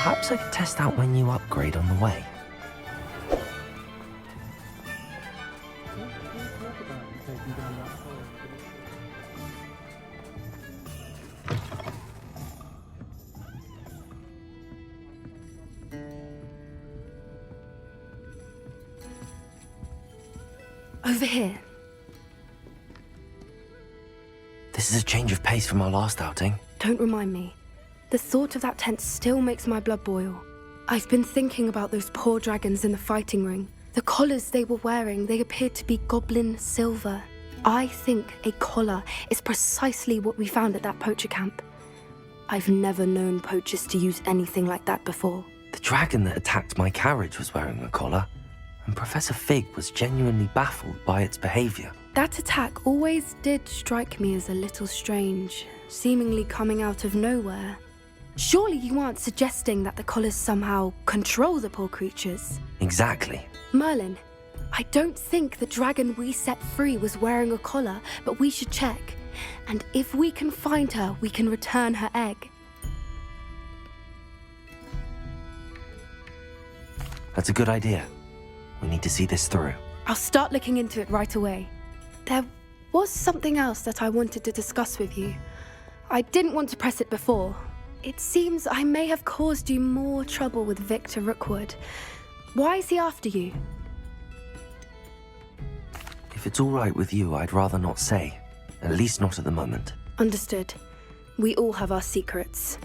Perhaps I could test out my new upgrade on the way. Over here. This is a change of pace from our last outing. Don't remind me. The thought of that tent still makes my blood boil. I've been thinking about those poor dragons in the fighting ring. The collars they were wearing, they appeared to be goblin silver. I think a collar is precisely what we found at that poacher camp. I've never known poachers to use anything like that before. The dragon that attacked my carriage was wearing a collar, and Professor Fig was genuinely baffled by its behavior. That attack always did strike me as a little strange, seemingly coming out of nowhere. Surely you aren't suggesting that the collars somehow control the poor creatures? Exactly. Merlin, I don't think the dragon we set free was wearing a collar, but we should check. And if we can find her, we can return her egg. That's a good idea. We need to see this through. I'll start looking into it right away. There was something else that I wanted to discuss with you. I didn't want to press it before. It seems I may have caused you more trouble with Victor Rookwood. Why is he after you? If it's all right with you, I'd rather not say. At least not at the moment. Understood. We all have our secrets.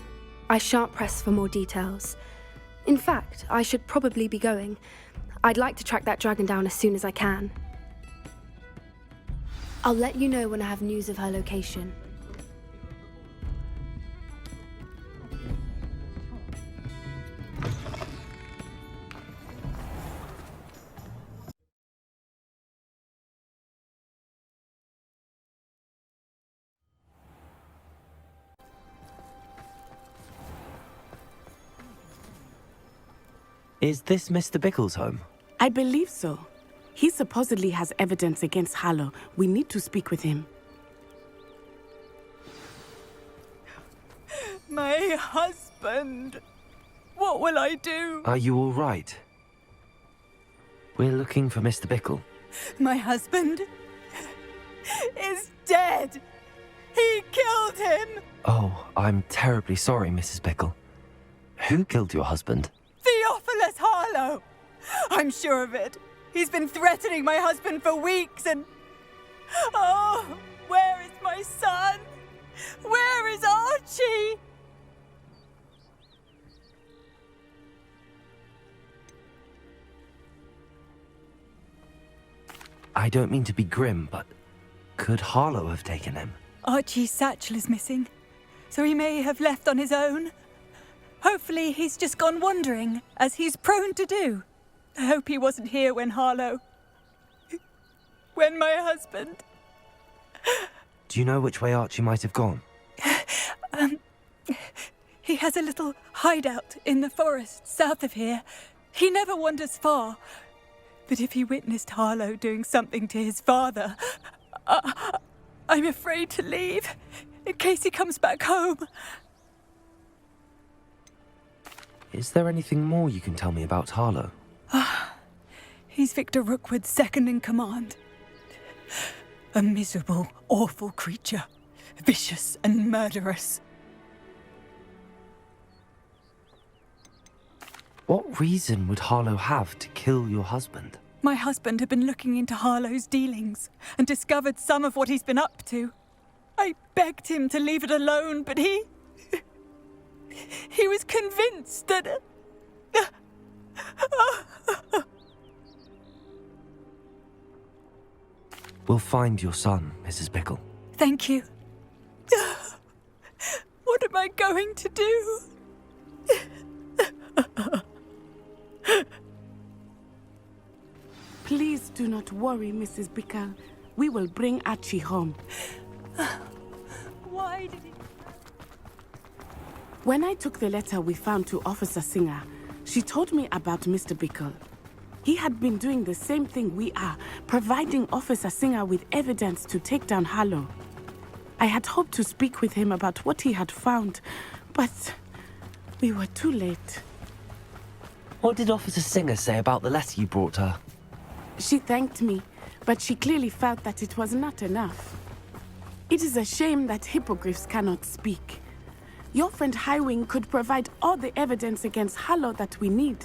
I shan't press for more details. In fact, I should probably be going. I'd like to track that dragon down as soon as I can. I'll let you know when I have news of her location. Is this Mr. Bickle's home? I believe so. He supposedly has evidence against Harlow. We need to speak with him. My husband! What will I do? Are you all right? We're looking for Mr. Bickle. My husband is dead! He killed him! Oh, I'm terribly sorry, Mrs. Bickle. Who killed your husband? Theophilus Harlow! I'm sure of it. He's been threatening my husband for weeks and... Oh, where is my son? Where is Archie? I don't mean to be grim, but could Harlow have taken him? Archie's satchel is missing, so he may have left on his own. Hopefully he's just gone wandering, as he's prone to do. I hope he wasn't here when my husband... Do you know which way Archie might have gone? He has a little hideout in the forest south of here. He never wanders far. But if he witnessed Harlow doing something to his father, I'm afraid to leave, in case he comes back home. Is there anything more you can tell me about Harlow? He's Victor Rookwood's second in command. A miserable, awful creature. Vicious and murderous. What reason would Harlow have to kill your husband? My husband had been looking into Harlow's dealings and discovered some of what he's been up to. I begged him to leave it alone, but he was convinced that... We'll find your son, Mrs. Bickle. Thank you. What am I going to do? Please do not worry, Mrs. Bickle. We will bring Archie home. Why did he... When I took the letter we found to Officer Singer, she told me about Mr. Bickle. He had been doing the same thing we are, providing Officer Singer with evidence to take down Harlow. I had hoped to speak with him about what he had found, but we were too late. What did Officer Singer say about the letter you brought her? She thanked me, but she clearly felt that it was not enough. It is a shame that hippogriffs cannot speak. Your friend Highwing could provide all the evidence against Harlow that we need.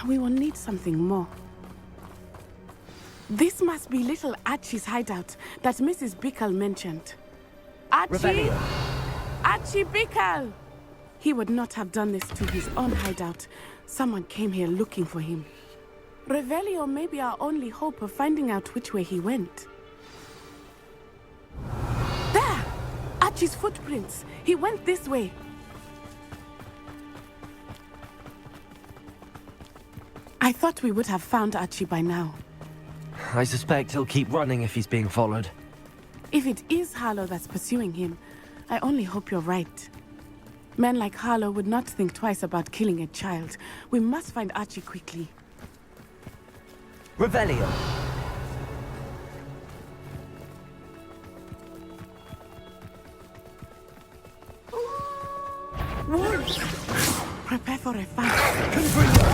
We will need something more. This must be little Archie's hideout that Mrs. Bickle mentioned. Archie! Revelio. Archie Bickle! He would not have done this to his own hideout. Someone came here looking for him. Revelio may be our only hope of finding out which way he went. There! Archie's footprints. He went this way. I thought we would have found Archie by now. I suspect he'll keep running if he's being followed. If it is Harlow that's pursuing him, I only hope you're right. Men like Harlow would not think twice about killing a child. We must find Archie quickly. Revelio. Wolves! Prepare for a fight.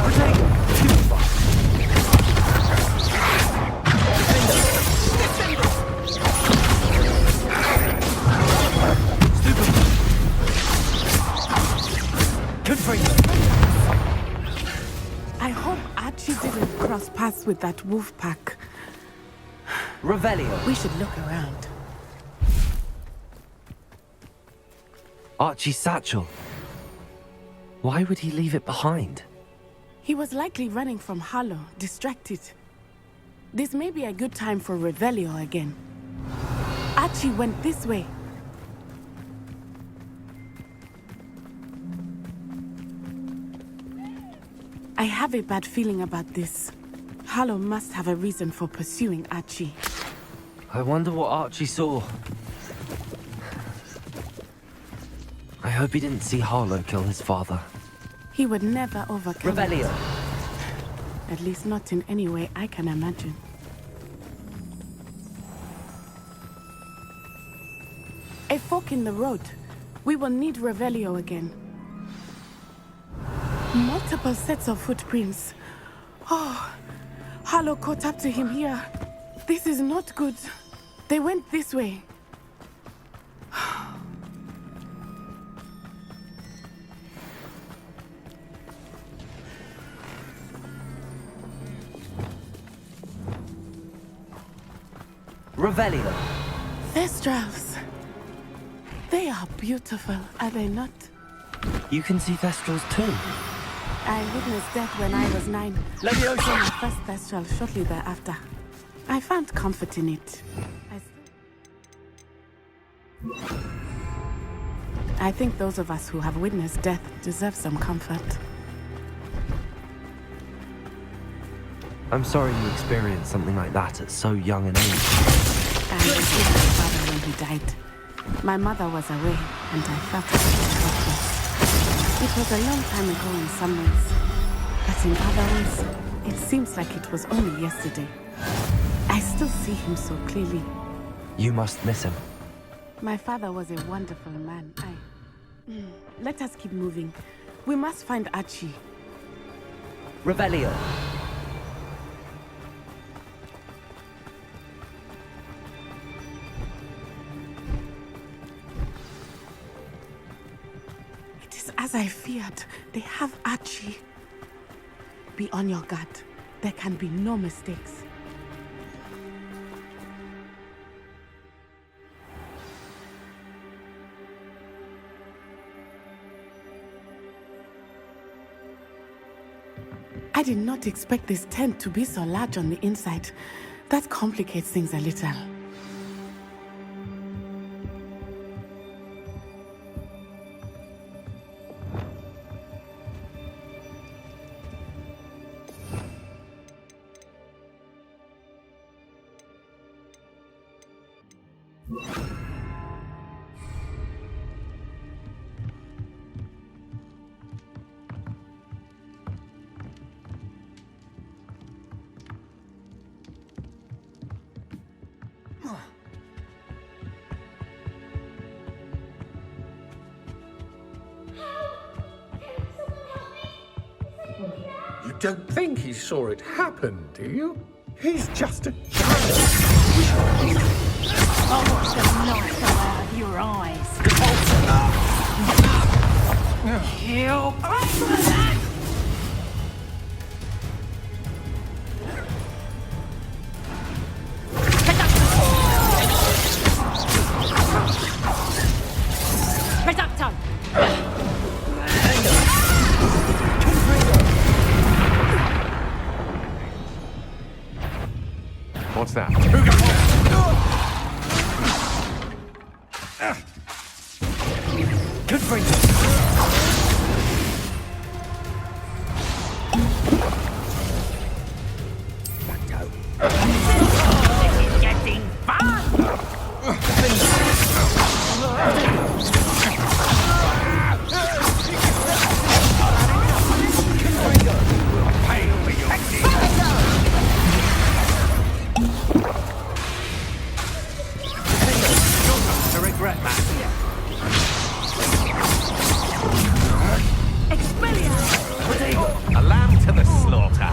I hope Archie didn't cross paths with that wolf pack. Revelio. We should look around. Archie's satchel. Why would he leave it behind? He was likely running from Harlow, distracted. This may be a good time for Revelio again. Archie went this way. I have a bad feeling about this. Harlow must have a reason for pursuing Archie. I wonder what Archie saw. I hope he didn't see Harlow kill his father. He would never overcome Revelio. it. At least not in any way I can imagine. A fork in the road. We will need Revelio again. Multiple sets of footprints. Oh, Harlow caught up to him here. This is not good. They went this way. Revelio. Thestrals. They are beautiful, are they not? You can see Thestrals too. I witnessed death when I was 9. Leviosa. Saw my first Thestral shortly thereafter. I found comfort in it. I think those of us who have witnessed death deserve some comfort. I'm sorry you experienced something like that at so young an age. I was with my father when he died. My mother was away, and I felt a bit helpless. It was a long time ago in some ways, but in other ways, it seems like it was only yesterday. I still see him so clearly. You must miss him. My father was a wonderful man. Let us keep moving. We must find Archie. Revelio. It is as I feared. They have Archie. Be on your guard. There can be no mistakes. I did not expect this tent to be so large on the inside. That complicates things a little. don't think he saw it happen, do you? He's just a I'll watch the light go out of your eyes. Help! Reducto! What's that? A lamb to the slaughter.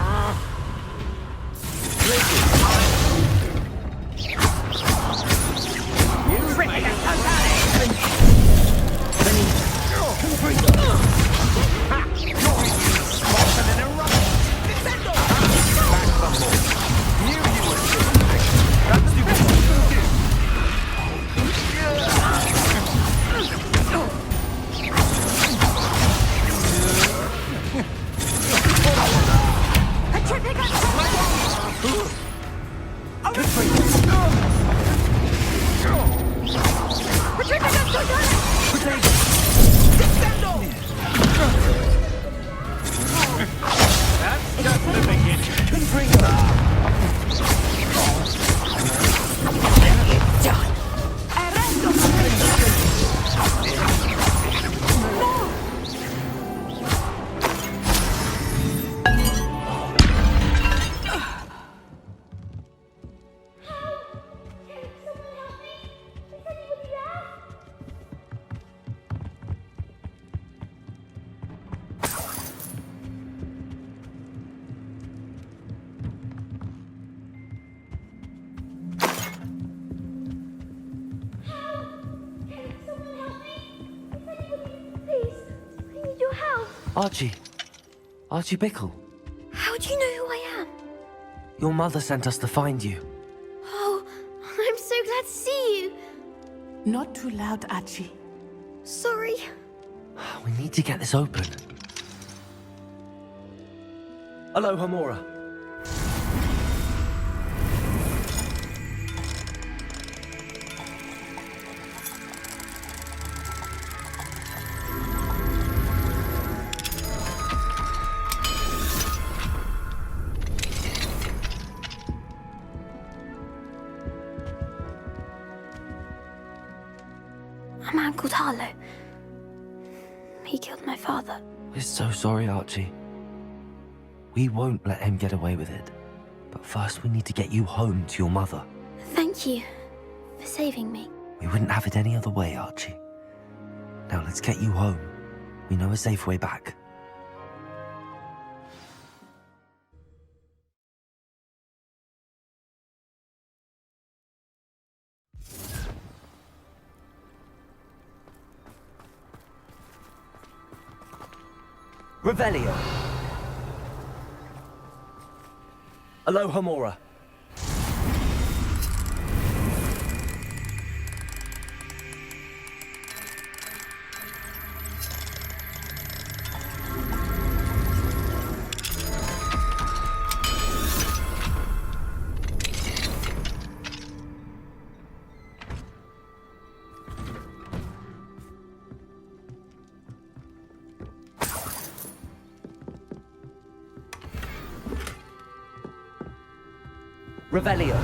Archie. Archie Bickle. How do you know who I am? Your mother sent us to find you. Oh, I'm so glad to see you. Not too loud, Archie. Sorry. We need to get this open. Hello, Hamora. A man called Harlow. He killed my father. We're so sorry, Archie. We won't let him get away with it. But first we need to get you home to your mother. Thank you for saving me. We wouldn't have it any other way, Archie. Now let's get you home. We know a safe way back. Revelio. Aloha Mora. Revelio.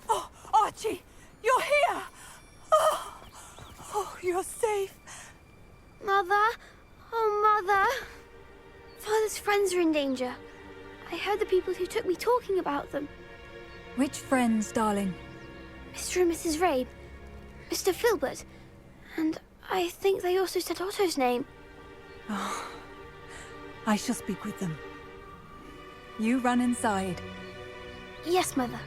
Oh, Archie, you're here! Oh, you're safe. Mother? Oh, Mother. Father's friends are in danger. I heard the people who took me talking about them. Which friends, darling? Mr. and Mrs. Rabe, Mr. Filbert, and I think they also said Otto's name. Oh, I shall speak with them. You run inside. Yes, Mother.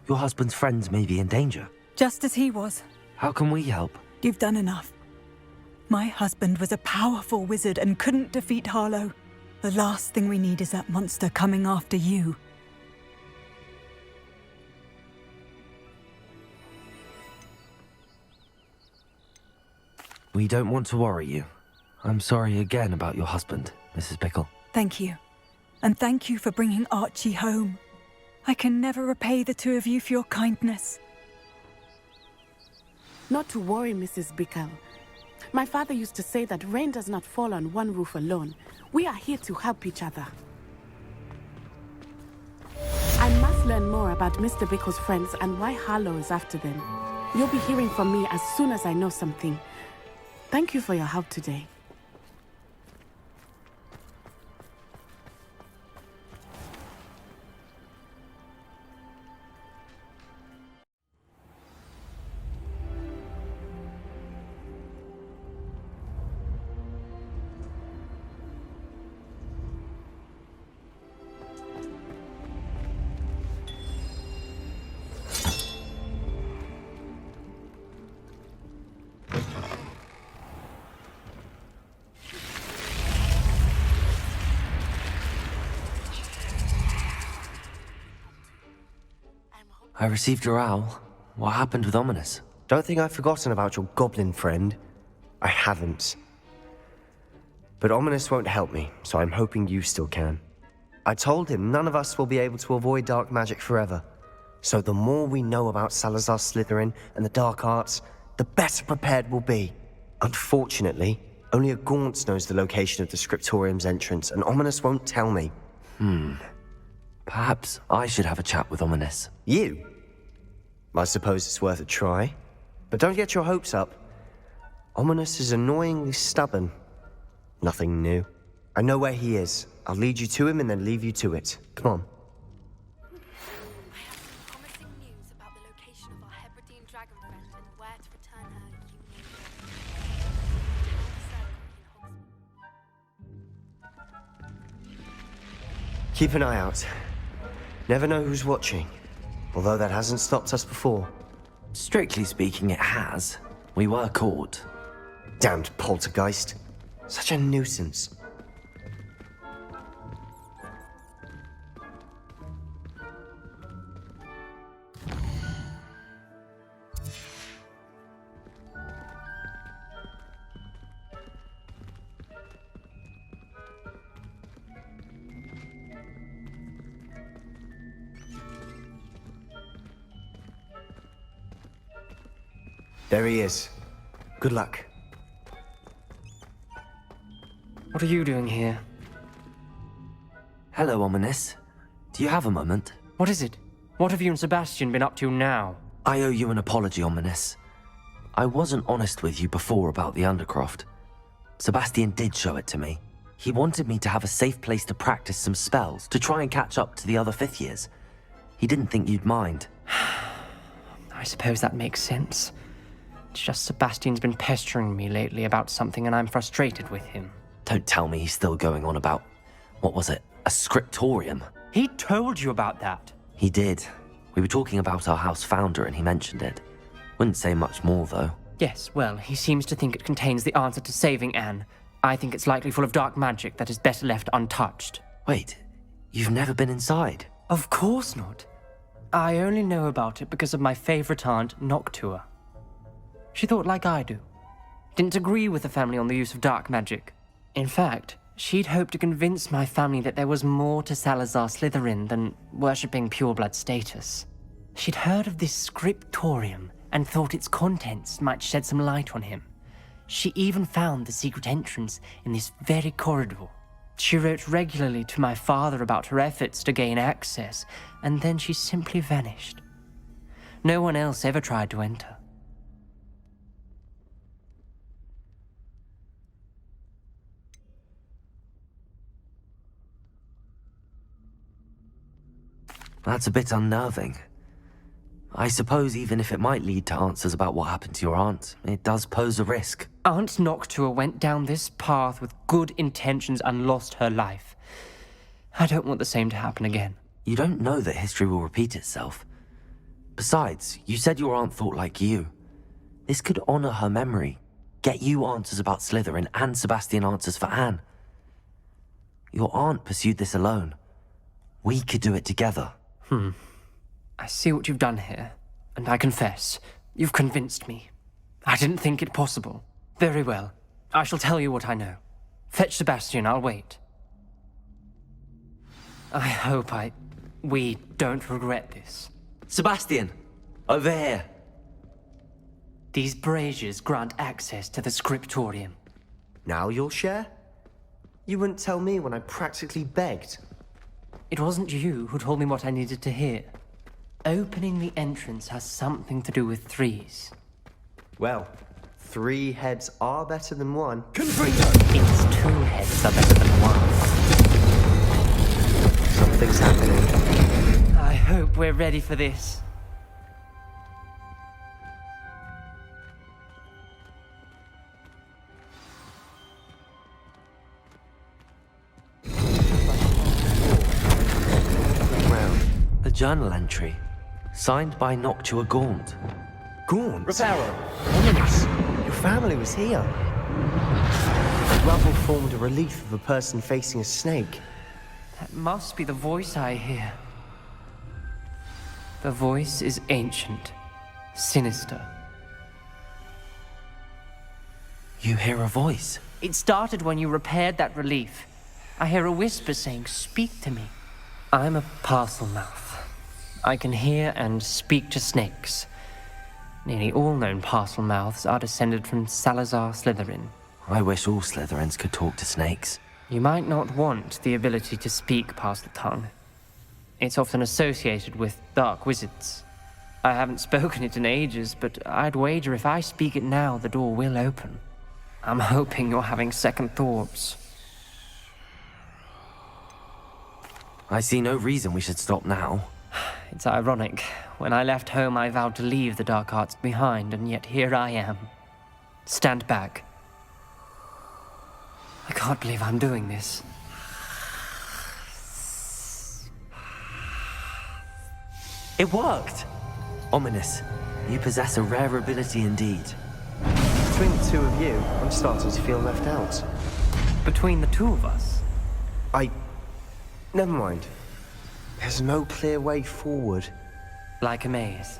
Your husband's friends may be in danger. Just as he was. How can we help? You've done enough. My husband was a powerful wizard and couldn't defeat Harlow. The last thing we need is that monster coming after you. We don't want to worry you. I'm sorry again about your husband, Mrs. Bickle. Thank you. And thank you for bringing Archie home. I can never repay the two of you for your kindness. Not to worry, Mrs. Bickle. My father used to say that rain does not fall on one roof alone. We are here to help each other. I must learn more about Mr. Bickle's friends and why Harlow is after them. You'll be hearing from me as soon as I know something. Thank you for your help today. I received your owl. What happened with Ominous? Don't think I've forgotten about your goblin friend. I haven't. But Ominous won't help me, so I'm hoping you still can. I told him none of us will be able to avoid dark magic forever. So the more we know about Salazar Slytherin and the dark arts, the better prepared we'll be. Unfortunately, only a Gaunt knows the location of the Scriptorium's entrance, and Ominous won't tell me. Perhaps I should have a chat with Ominous. You? I suppose it's worth a try. But don't get your hopes up. Ominous is annoyingly stubborn. Nothing new. I know where he is. I'll lead you to him and then leave you to it. Come on. I have some promising news about the location of our Hebridean dragon friend and where to return her. Keep an eye out. Never know who's watching. Although that hasn't stopped us before. Strictly speaking, it has. We were caught. Damned poltergeist. Such a nuisance. There he is. Good luck. What are you doing here? Hello, Ominous. Do you have a moment? What is it? What have you and Sebastian been up to now? I owe you an apology, Ominous. I wasn't honest with you before about the Undercroft. Sebastian did show it to me. He wanted me to have a safe place to practice some spells, to try and catch up to the other fifth years. He didn't think you'd mind. I suppose that makes sense. It's just Sebastian's been pestering me lately about something and I'm frustrated with him. Don't tell me he's still going on about, what was it, a scriptorium? He told you about that. He did. We were talking about our house founder and he mentioned it. Wouldn't say much more, though. Yes, well, he seems to think it contains the answer to saving Anne. I think it's likely full of dark magic that is better left untouched. Wait, you've never been inside? Of course not. I only know about it because of my favorite aunt, Noctua. She thought like I do. Didn't agree with the family on the use of dark magic. In fact, she'd hoped to convince my family that there was more to Salazar Slytherin than worshipping pureblood status. She'd heard of this scriptorium and thought its contents might shed some light on him. She even found the secret entrance in this very corridor. She wrote regularly to my father about her efforts to gain access, and then she simply vanished. No one else ever tried to enter. That's a bit unnerving. I suppose even if it might lead to answers about what happened to your aunt, it does pose a risk. Aunt Noctua went down this path with good intentions and lost her life. I don't want the same to happen again. You don't know that history will repeat itself. Besides, you said your aunt thought like you. This could honor her memory, get you answers about Slytherin and Sebastian answers for Anne. Your aunt pursued this alone. We could do it together. I see what you've done here, and I confess, you've convinced me. I didn't think it possible. Very well. I shall tell you what I know. Fetch Sebastian, I'll wait. I hope we don't regret this. Sebastian! Over here! These braziers grant access to the scriptorium. Now you'll share? You wouldn't tell me when I practically begged. It wasn't you who told me what I needed to hear. Opening the entrance has something to do with threes. Well, 3 heads are better than 1. It's 2 heads are better than 1. Something's happening. I hope we're ready for this. A journal entry, signed by Noctua Gaunt. Gaunt? Reparo! Ominous! Your family was here. The rubble formed a relief of a person facing a snake. That must be the voice I hear. The voice is ancient, sinister. You hear a voice? It started when you repaired that relief. I hear a whisper saying, "Speak to me." I'm a parcel mouth. I can hear and speak to snakes. Nearly all known parcel mouths are descended from Salazar Slytherin. I wish all Slytherins could talk to snakes. You might not want the ability to speak past the tongue. It's often associated with dark wizards. I haven't spoken it in ages, but I'd wager if I speak it now, the door will open. I'm hoping you're having second thoughts. I see no reason we should stop now. It's ironic. When I left home, I vowed to leave the dark arts behind, and yet here I am. Stand back. I can't believe I'm doing this. It worked! Ominous. You possess a rare ability indeed. Between the 2 of you, I'm starting to feel left out. Between the 2 of us? Never mind. There's no clear way forward. Like a maze.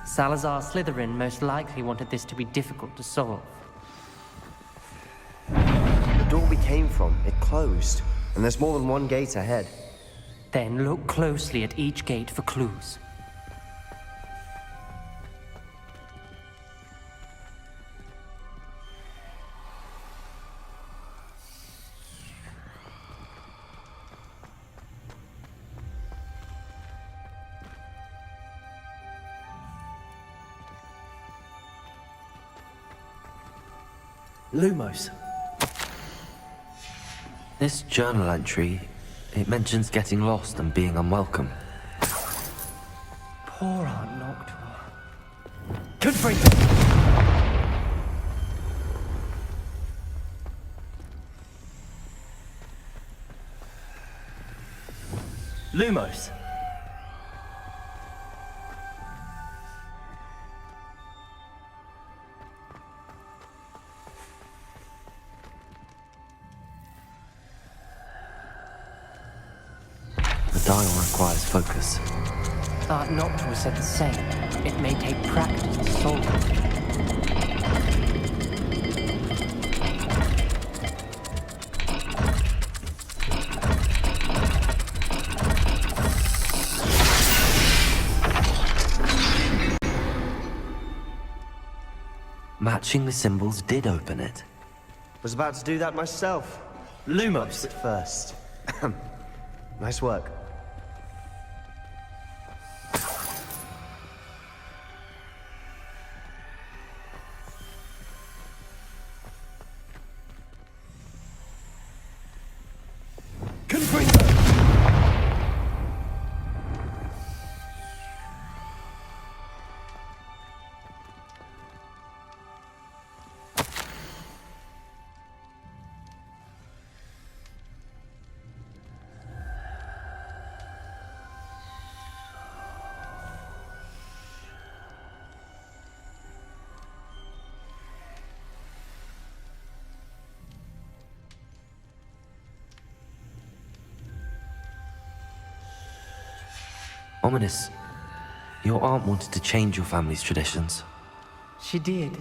Salazar Slytherin most likely wanted this to be difficult to solve. The door we came from, it closed. And there's more than 1 gate ahead. Then look closely at each gate for clues. Lumos. This journal entry, it mentions getting lost and being unwelcome. Poor Aunt Noctua. Confront! Lumos. The dial requires focus. Aunt Noctua said the same. It may take practice to solve it. Matching the symbols did open it. Was about to do that myself. Lumos! But first. Nice work. Ominous, your aunt wanted to change your family's traditions. She did.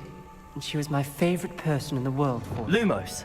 And she was my favorite person in the world for it. Lumos!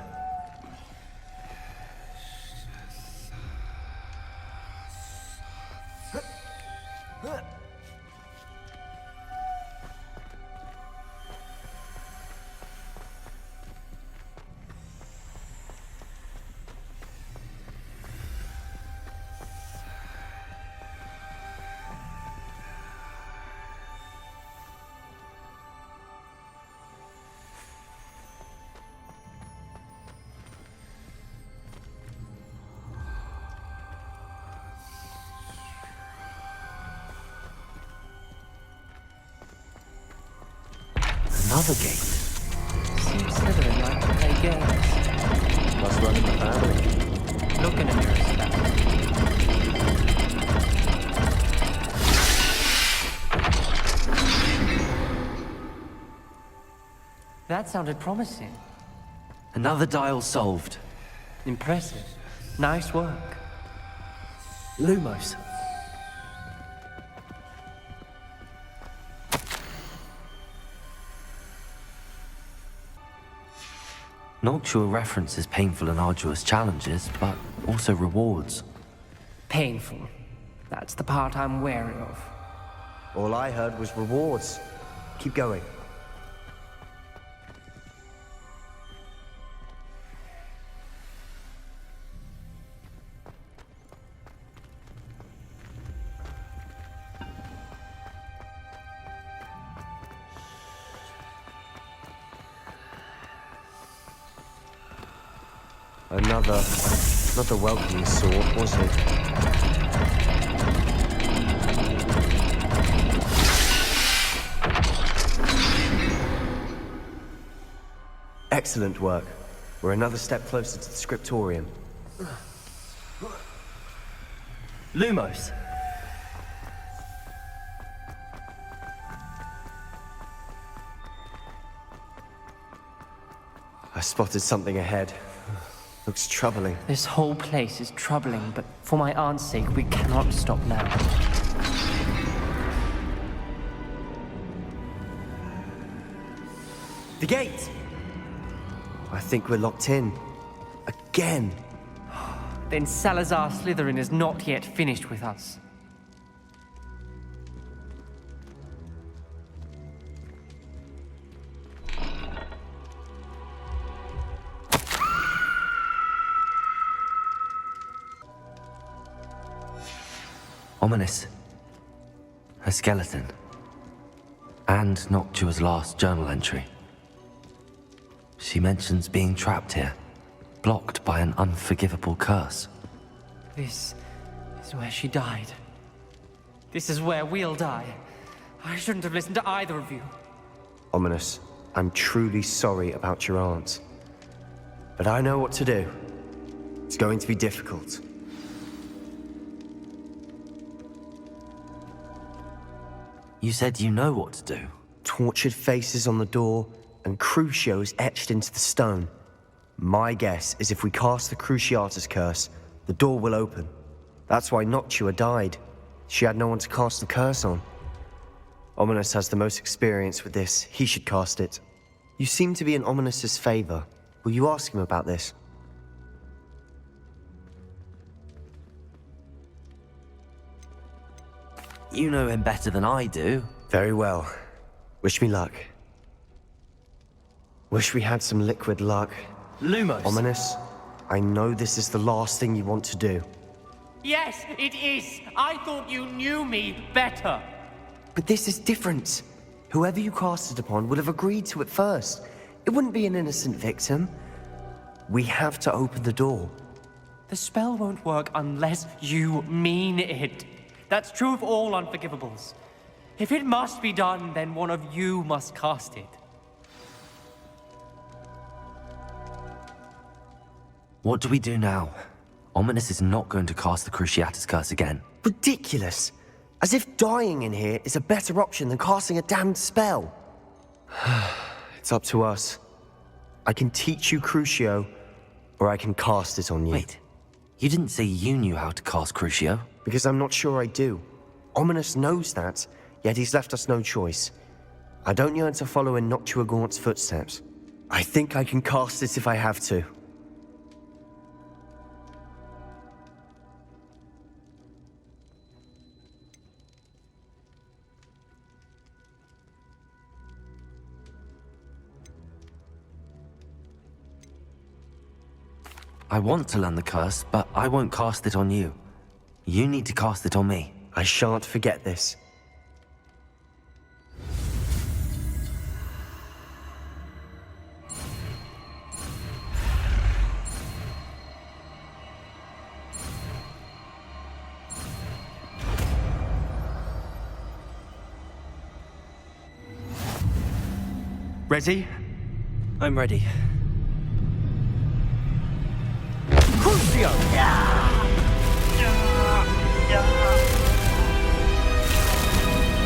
Another gate. Seems Slytherin like to play games. Must run in the family. Look in a mirror, Sebastian. That sounded promising. Another dial solved. Impressive. Nice work. Lumos. Noctua references painful and arduous challenges, but also rewards. Painful. That's the part I'm wary of. All I heard was rewards. Keep going. Not the welcoming sort, was it? Excellent work. We're another step closer to the scriptorium. Lumos. I spotted something ahead. Looks troubling. This whole place is troubling, but for my aunt's sake, we cannot stop now. The gate! I think we're locked in. Again! Then Salazar Slytherin is not yet finished with us. Ominous. A skeleton. And Noctua's last journal entry. She mentions being trapped here, blocked by an unforgivable curse. This is where she died. This is where we'll die. I shouldn't have listened to either of you. Ominous, I'm truly sorry about your aunt. But I know what to do. It's going to be difficult. You said you know what to do. Tortured faces on the door, and Crucios etched into the stone. My guess is if we cast the Cruciatus curse, the door will open. That's why Noctua died. She had no one to cast the curse on. Ominous has the most experience with this. He should cast it. You seem to be in Ominous's favor. Will you ask him about this? You know him better than I do. Very well. Wish me luck. Wish we had some liquid luck. Lumos. Ominous, I know this is the last thing you want to do. Yes, it is. I thought you knew me better. But this is different. Whoever you cast it upon would have agreed to it first. It wouldn't be an innocent victim. We have to open the door. The spell won't work unless you mean it. That's true of all unforgivables. If it must be done, then one of you must cast it. What do we do now? Ominous is not going to cast the Cruciatus curse again. Ridiculous. As if dying in here is a better option than casting a damned spell. It's up to us. I can teach you Crucio, or I can cast it on you. Wait, you didn't say you knew how to cast Crucio? Because I'm not sure I do. Ominous knows that, yet he's left us no choice. I don't yearn to follow in Noctua Gaunt's footsteps. I think I can cast it if I have to. I want to learn the curse, but I won't cast it on you. You need to cast it on me. I shan't forget this. Ready? I'm ready. Are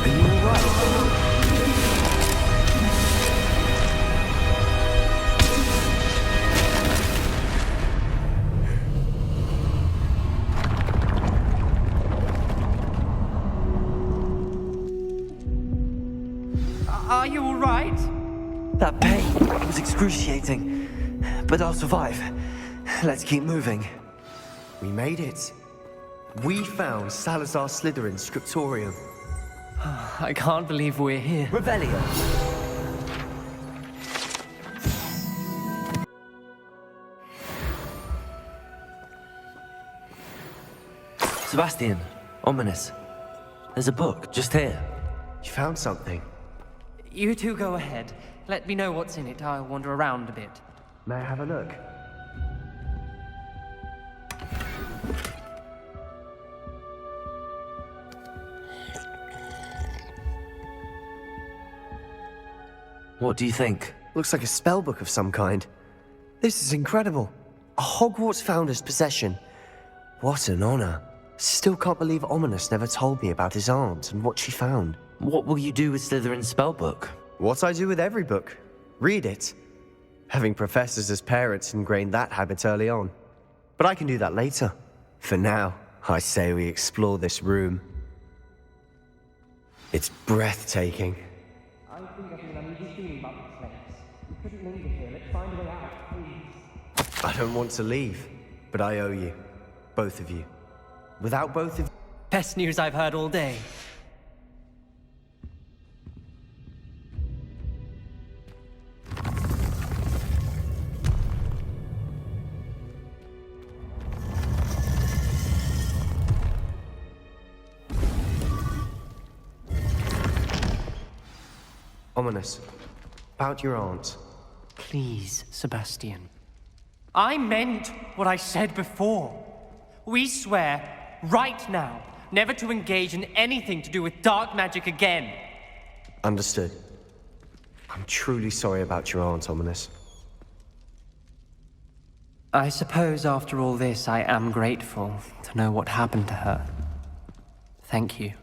you alright? Are you alright? That pain was excruciating, but I'll survive. Let's keep moving. We made it. We found Salazar Slytherin's scriptorium. I can't believe we're here. Revelio. Sebastian, Ominous. There's a book just here. You found something. You two go ahead. Let me know what's in it. I'll wander around a bit. May I have a look? What do you think? Looks like a spellbook of some kind. This is incredible. A Hogwarts founder's possession. What an honor. Still can't believe Ominous never told me about his aunt and what she found. What will you do with Slytherin's spellbook? What I do with every book. Read it. Having professors as parents ingrained that habit early on. But I can do that later. For now, I say we explore this room. It's breathtaking. I think I've been uneasy feeling about this place. We couldn't linger here. Let's find a way out, please. I don't want to leave, but I owe you. Both of you. Without both of you... Best news I've heard all day. Ominous. About your aunt. Please, Sebastian. I meant what I said before. We swear, right now, never to engage in anything to do with dark magic again. Understood. I'm truly sorry about your aunt, Ominous. I suppose after all this, I am grateful to know what happened to her. Thank you.